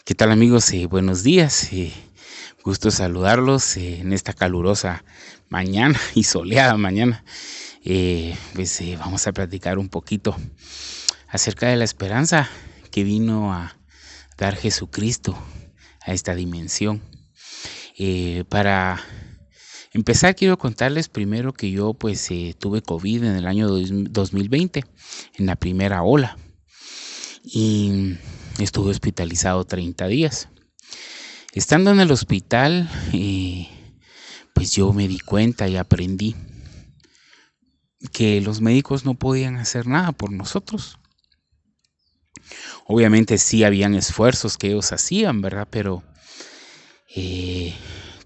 ¿Qué tal amigos? Buenos días. Gusto saludarlos en esta calurosa mañana y soleada mañana. Vamos a platicar un poquito acerca de la esperanza que vino a dar Jesucristo a esta dimensión. Para empezar, quiero contarles primero que yo tuve COVID en el año 2020, en la primera ola, y estuve hospitalizado 30 días. Estando en el hospital, pues yo me di cuenta y aprendí que los médicos no podían hacer nada por nosotros. Obviamente sí habían esfuerzos que ellos hacían, ¿verdad? Pero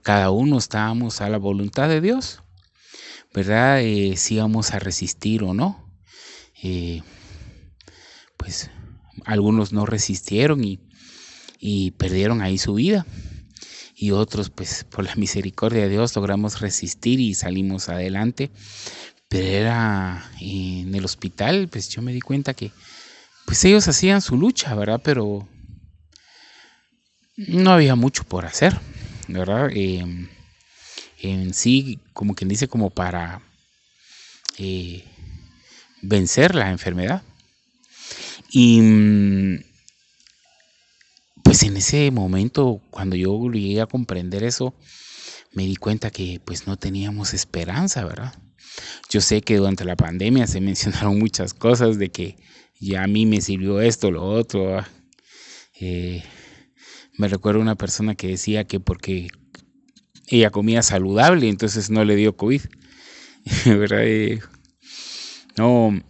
cada uno estábamos a la voluntad de Dios, ¿verdad? Si íbamos a resistir o no. Pues algunos no resistieron y perdieron ahí su vida. Y otros, pues por la misericordia de Dios, logramos resistir y salimos adelante. Pero era en el hospital, pues yo me di cuenta que pues ellos hacían su lucha, ¿verdad? Pero no había mucho por hacer, ¿verdad? En sí, como quien dice, como para vencer la enfermedad. Y pues en ese momento, cuando yo llegué a comprender eso, me di cuenta que pues no teníamos esperanza, ¿verdad? Yo sé que durante la pandemia se mencionaron muchas cosas de que ya a mí me sirvió esto, lo otro. Me recuerdo una persona que decía que porque ella comía saludable, entonces no le dio COVID, ¿verdad? No,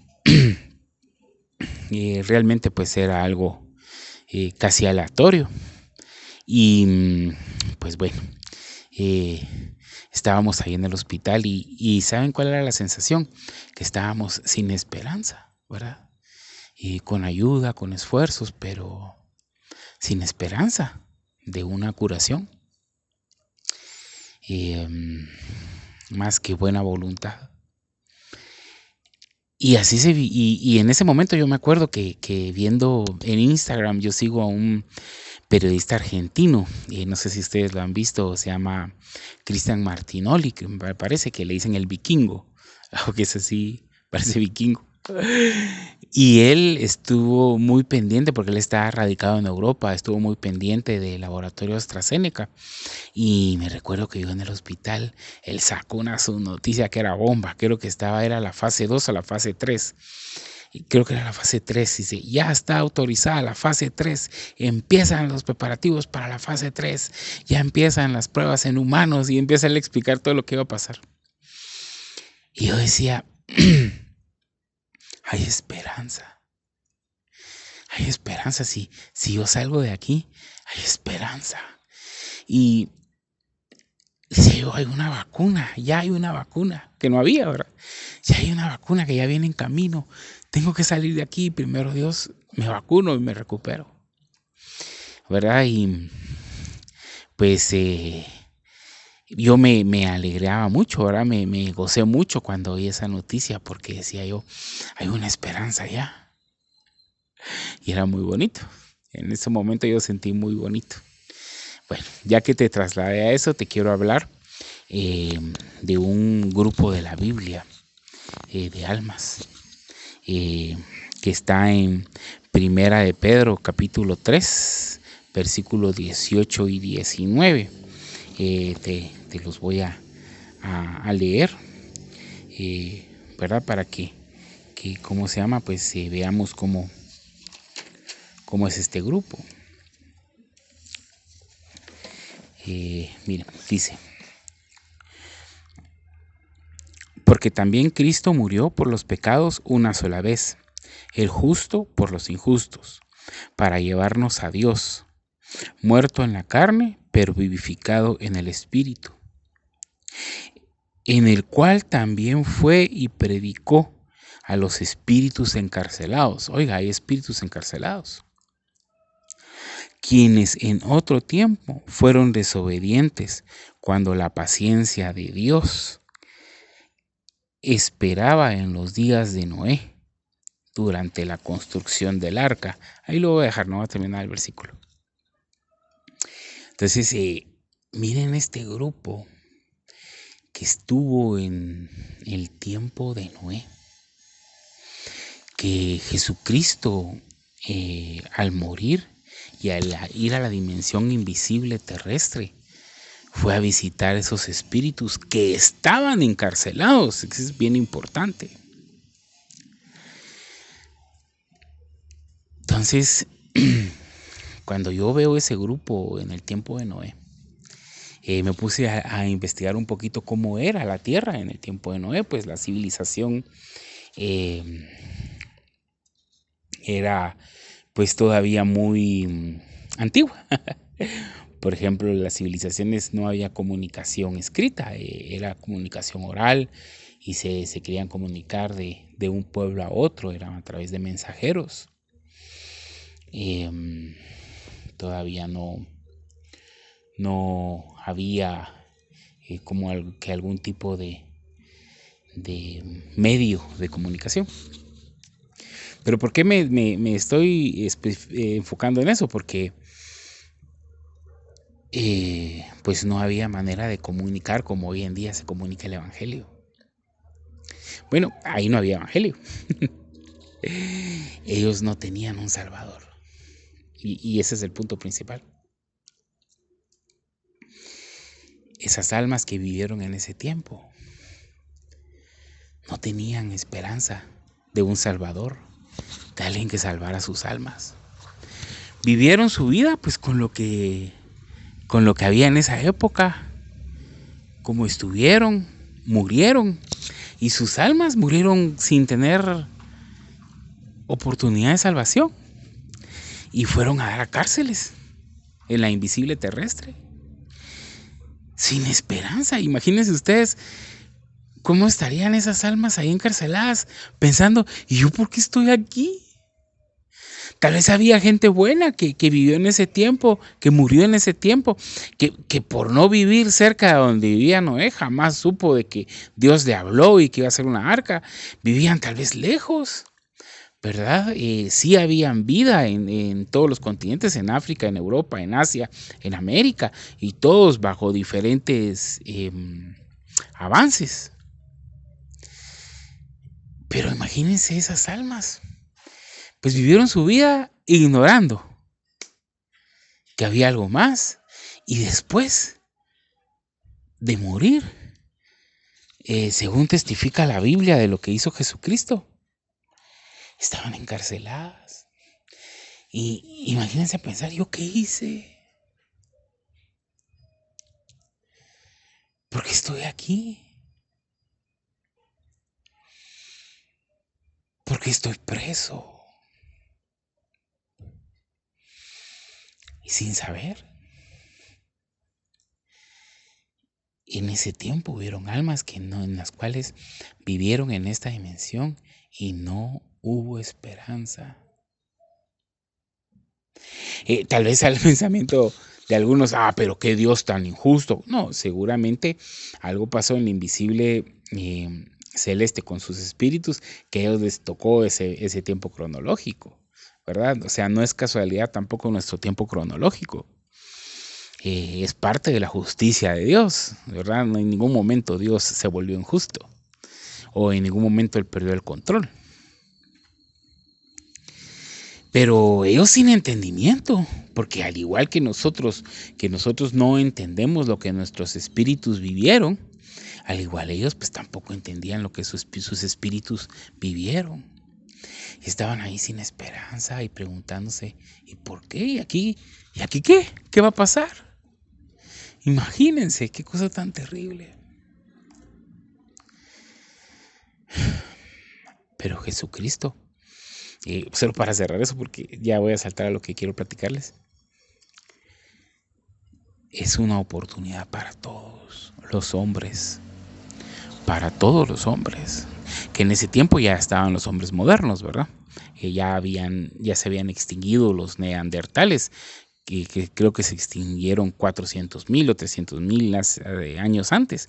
realmente pues era algo casi aleatorio. Y pues bueno, estábamos ahí en el hospital y ¿saben cuál era la sensación? Que estábamos sin esperanza, ¿verdad? Con ayuda, con esfuerzos, pero sin esperanza de una curación. Más que buena voluntad. Y así y en ese momento yo me acuerdo que viendo en Instagram, yo sigo a un periodista argentino, no sé si ustedes lo han visto, se llama Cristian Martinoli, que me parece que le dicen el vikingo, aunque es así, parece vikingo. Y él estuvo muy pendiente, porque él está radicado en Europa, estuvo muy pendiente del laboratorio AstraZeneca. Y me recuerdo que yo en el hospital, él sacó su noticia que era bomba, creo que era la fase 2 o la fase 3. Y creo que era la fase 3, dice, ya está autorizada la fase 3, empiezan los preparativos para la fase 3, ya empiezan las pruebas en humanos, y empieza a explicar todo lo que iba a pasar. Y yo decía, hay esperanza. Hay esperanza, si yo salgo de aquí, hay esperanza. Y dice yo, hay una vacuna, ya hay una vacuna, que no había, ¿verdad? Ya hay una vacuna que ya viene en camino. Tengo que salir de aquí, primero Dios, me vacuno y me recupero, ¿verdad? Y pues yo me alegraba mucho, ¿verdad? Me gocé mucho cuando oí esa noticia, porque decía yo, hay una esperanza ya. Y era muy bonito. En ese momento yo sentí muy bonito. Bueno, ya que te trasladé a eso, te quiero hablar de un grupo de la Biblia, de almas, que está en Primera de Pedro, capítulo 3, versículos 18 y 19. Te los voy a leer, ¿verdad? Para que ¿cómo se llama? Pues veamos cómo es este grupo. Mira, dice, porque también Cristo murió por los pecados una sola vez, el justo por los injustos, para llevarnos a Dios, muerto en la carne, pero vivificado en el Espíritu, en el cual también fue y predicó a los espíritus encarcelados. Oiga, hay espíritus encarcelados, quienes en otro tiempo fueron desobedientes, cuando la paciencia de Dios esperaba en los días de Noé, durante la construcción del arca. Ahí lo voy a dejar, no va a terminar el versículo. Entonces, miren este grupo que estuvo en el tiempo de Noé, que Jesucristo al morir y al ir a la dimensión invisible terrestre, fue a visitar esos espíritus que estaban encarcelados. Eso es bien importante. Entonces, cuando yo veo ese grupo en el tiempo de Noé, me puse a investigar un poquito cómo era la tierra en el tiempo de Noé. Pues la civilización eh, era pues todavía muy antigua. Por ejemplo, en las civilizaciones no había comunicación escrita, era comunicación oral y se querían comunicar de un pueblo a otro, era a través de mensajeros. Todavía no había como que algún tipo de medio de comunicación. Pero ¿por qué me estoy enfocando en eso? Porque pues no había manera de comunicar como hoy en día se comunica el Evangelio. Bueno, ahí no había Evangelio. Ellos no tenían un Salvador. Y ese es el punto principal. Esas almas que vivieron en ese tiempo no tenían esperanza de un Salvador, de alguien que salvara sus almas. Vivieron su vida pues con lo que había en esa época, como estuvieron, murieron, y sus almas murieron sin tener oportunidad de salvación, y fueron a dar a cárceles en la invisible terrestre, sin esperanza. Imagínense ustedes cómo estarían esas almas ahí encarceladas, pensando, ¿y yo por qué estoy aquí? Tal vez había gente buena que vivió en ese tiempo, que murió en ese tiempo, que por no vivir cerca de donde vivía Noé, jamás supo de que Dios le habló y que iba a ser una arca. Vivían tal vez lejos, ¿verdad? Sí habían vida en todos los continentes, en África, en Europa, en Asia, en América, y todos bajo diferentes avances. Pero imagínense esas almas, pues vivieron su vida ignorando que había algo más, y después de morir, según testifica la Biblia de lo que hizo Jesucristo, estaban encarceladas. Y imagínense pensar, ¿yo qué hice? ¿Por qué estoy aquí? ¿Por qué estoy preso? Y sin saber. En ese tiempo hubieron almas en las cuales vivieron en esta dimensión y no hubo esperanza. Tal vez al pensamiento de algunos, pero qué Dios tan injusto. No, seguramente algo pasó en el invisible celeste con sus espíritus que a ellos les tocó ese tiempo cronológico, ¿verdad? O sea, no es casualidad tampoco nuestro tiempo cronológico. Es parte de la justicia de Dios, ¿verdad? No en ningún momento Dios se volvió injusto o en ningún momento Él perdió el control. Pero ellos sin entendimiento, porque al igual que nosotros no entendemos lo que nuestros espíritus vivieron, al igual ellos pues tampoco entendían lo que sus espíritus vivieron. Estaban ahí sin esperanza y preguntándose, ¿y por qué? ¿Y aquí qué? ¿Qué va a pasar? Imagínense, qué cosa tan terrible. Pero Jesucristo, solo para cerrar eso, porque ya voy a saltar a lo que quiero platicarles, es una oportunidad para todos los hombres, que en ese tiempo ya estaban los hombres modernos, ¿verdad? Ya se habían extinguido los neandertales, que creo que se extinguieron 400,000 o 300,000 años antes,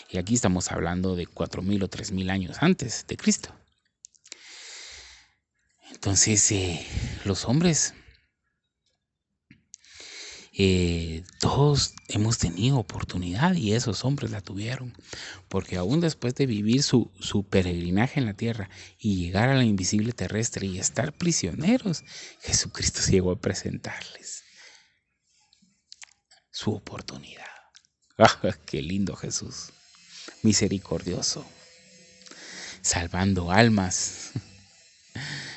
y aquí estamos hablando de 4,000 o 3,000 años antes de Cristo. Entonces, los hombres todos hemos tenido oportunidad y esos hombres la tuvieron, porque aún después de vivir su peregrinaje en la tierra y llegar a la invisible terrestre y estar prisioneros, Jesucristo llegó a presentarles su oportunidad. ¡Ah, qué lindo Jesús! Misericordioso, salvando almas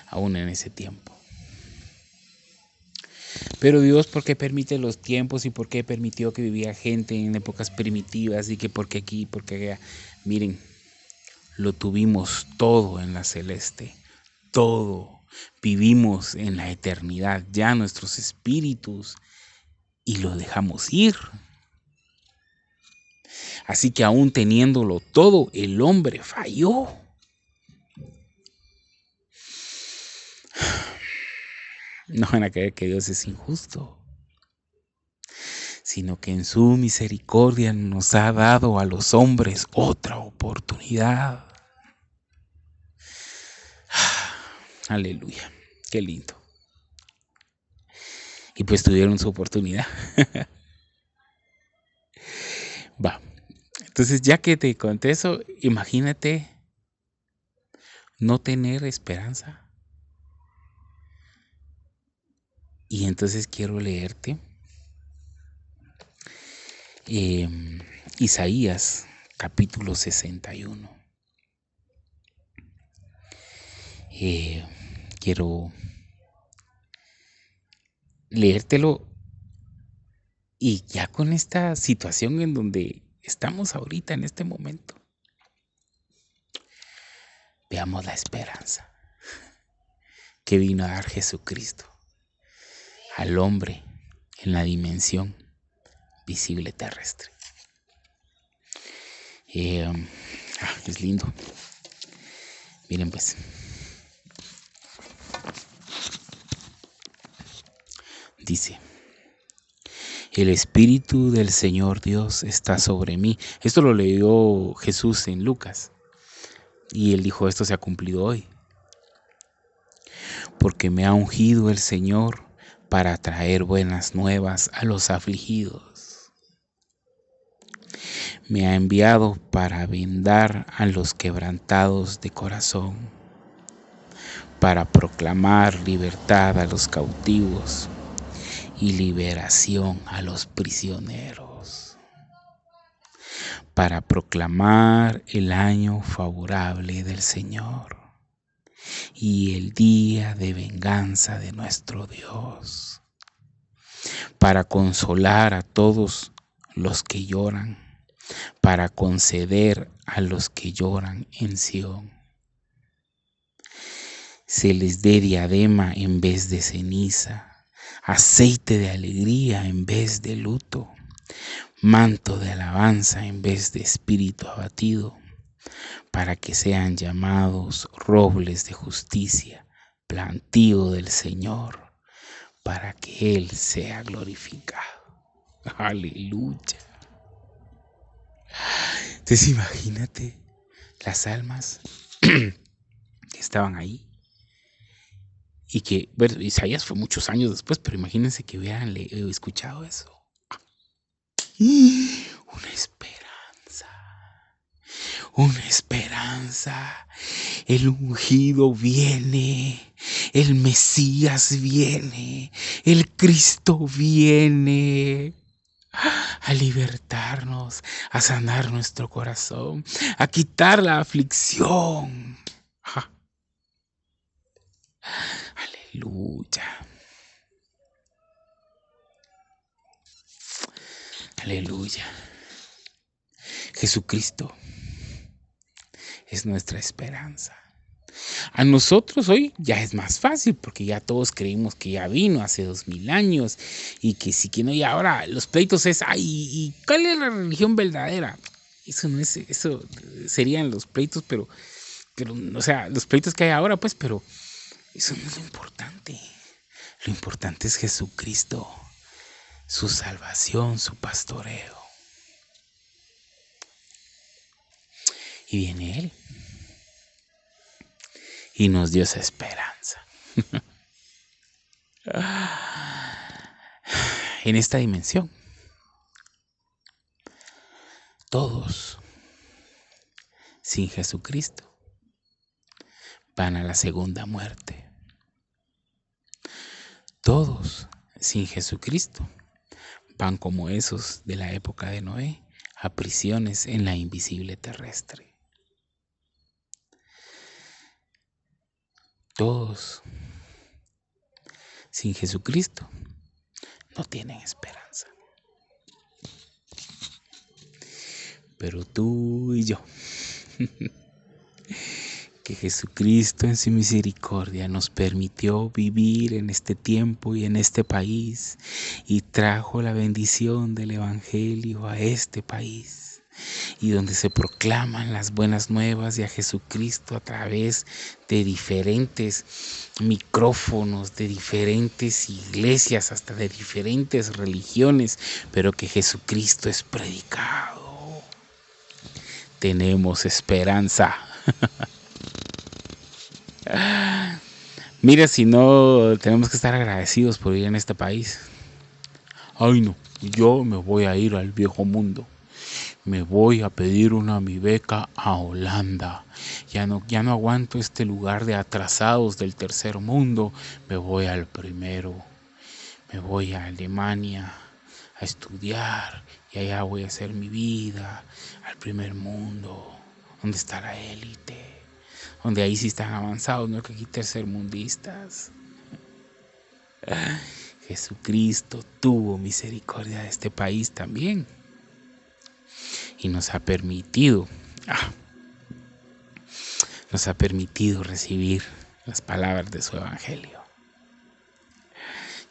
aún en ese tiempo. Pero Dios, ¿por qué permite los tiempos y por qué permitió que vivía gente en épocas primitivas y que por qué aquí, por qué allá? Miren, lo tuvimos todo en la celeste, todo. Vivimos en la eternidad, ya nuestros espíritus, y lo dejamos ir. Así que aún teniéndolo todo, el hombre falló. No van a creer que Dios es injusto, sino que en su misericordia nos ha dado a los hombres otra oportunidad. Aleluya, qué lindo. Y pues tuvieron su oportunidad. Va. Entonces, ya que te conté eso, imagínate no tener esperanza. Y entonces quiero leerte Isaías capítulo 61. Quiero leértelo y ya con esta situación en donde estamos ahorita en este momento, veamos la esperanza que vino a dar Jesucristo al hombre en la dimensión visible terrestre. Es lindo. Miren pues. Dice: el Espíritu del Señor Dios está sobre mí. Esto lo leyó Jesús en Lucas. Y él dijo, esto se ha cumplido hoy. Porque me ha ungido el Señor para traer buenas nuevas a los afligidos. Me ha enviado para vendar a los quebrantados de corazón, para proclamar libertad a los cautivos y liberación a los prisioneros, para proclamar el año favorable del Señor y el día de venganza de nuestro Dios, para consolar a todos los que lloran, para conceder a los que lloran en Sión. Se les dé diadema en vez de ceniza, aceite de alegría en vez de luto, manto de alabanza en vez de espíritu abatido, para que sean llamados robles de justicia, plantío del Señor, para que Él sea glorificado. Aleluya. Entonces imagínate las almas que estaban ahí y que, bueno, Isaías fue muchos años después, pero imagínense que hubieran escuchado eso. Una esperanza, una esperanza. El ungido viene, el Mesías viene, el Cristo viene a libertarnos, a sanar nuestro corazón, a quitar la aflicción. Aleluya. Aleluya. Jesucristo es nuestra esperanza. A nosotros hoy ya es más fácil porque ya todos creímos que ya vino hace 2000 años y que sí que no, y ahora los pleitos es, ay, ¿y cuál es la religión verdadera? Eso no es, eso serían los pleitos, pero, o sea, los pleitos que hay ahora, pues, pero eso no es lo importante. Lo importante es Jesucristo, su salvación, su pastoreo. Y viene Él y nos dio esa esperanza. en esta dimensión. Todos sin Jesucristo van a la segunda muerte. Todos sin Jesucristo van como esos de la época de Noé a prisiones en la invisible terrestre. Todos sin Jesucristo no tienen esperanza. Pero tú y yo, que Jesucristo en su misericordia nos permitió vivir en este tiempo y en este país y trajo la bendición del Evangelio a este país, y donde se proclaman las buenas nuevas de a Jesucristo a través de diferentes micrófonos, de diferentes iglesias, hasta de diferentes religiones, pero que Jesucristo es predicado. Tenemos esperanza. Mira, si no, tenemos que estar agradecidos por vivir en este país. Ay, no, yo me voy a ir al viejo mundo. Me voy a pedir mi beca a Holanda. Ya no aguanto este lugar de atrasados del tercer mundo. Me voy al primero. Me voy a Alemania a estudiar y allá voy a hacer mi vida al primer mundo, donde está la élite, donde ahí sí están avanzados, no que aquí tercermundistas. Jesucristo tuvo misericordia de este país también y nos ha permitido recibir las palabras de su evangelio.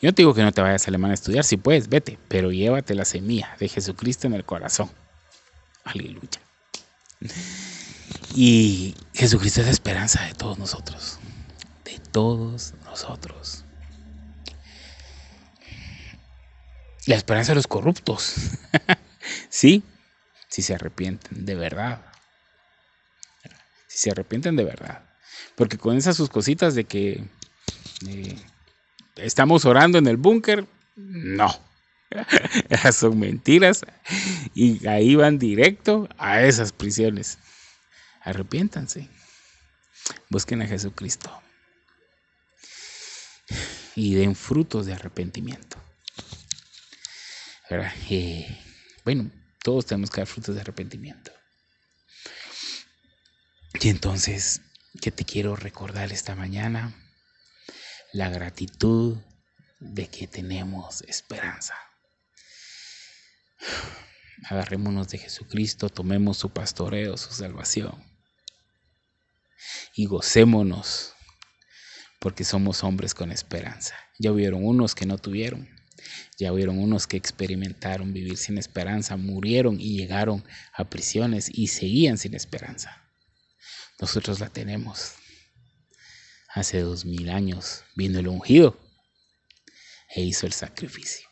Yo no te digo que no te vayas a Alemania a estudiar, si puedes, vete, pero llévate la semilla de Jesucristo en el corazón. Aleluya. Y Jesucristo es la esperanza de todos nosotros. De todos nosotros. La esperanza de los corruptos. Sí, si se arrepienten de verdad. Si se arrepienten de verdad. Porque con esas sus cositas de que estamos orando en el búnker, no. Esas son mentiras y ahí van directo a esas prisiones. Arrepiéntanse, busquen a Jesucristo y den frutos de arrepentimiento. Bueno, todos tenemos que dar frutos de arrepentimiento. Y entonces, ¿qué te quiero recordar esta mañana? La gratitud de que tenemos esperanza. Agarrémonos de Jesucristo, tomemos su pastoreo, su salvación y gocémonos porque somos hombres con esperanza. Ya hubieron unos que no tuvieron, ya hubieron unos que experimentaron vivir sin esperanza, murieron y llegaron a prisiones y seguían sin esperanza. Nosotros la tenemos. Hace 2000 años vino el ungido e hizo el sacrificio.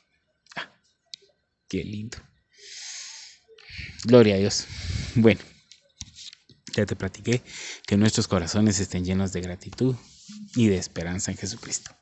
Qué lindo. Gloria a Dios. Bueno, ya te platiqué que nuestros corazones estén llenos de gratitud y de esperanza en Jesucristo.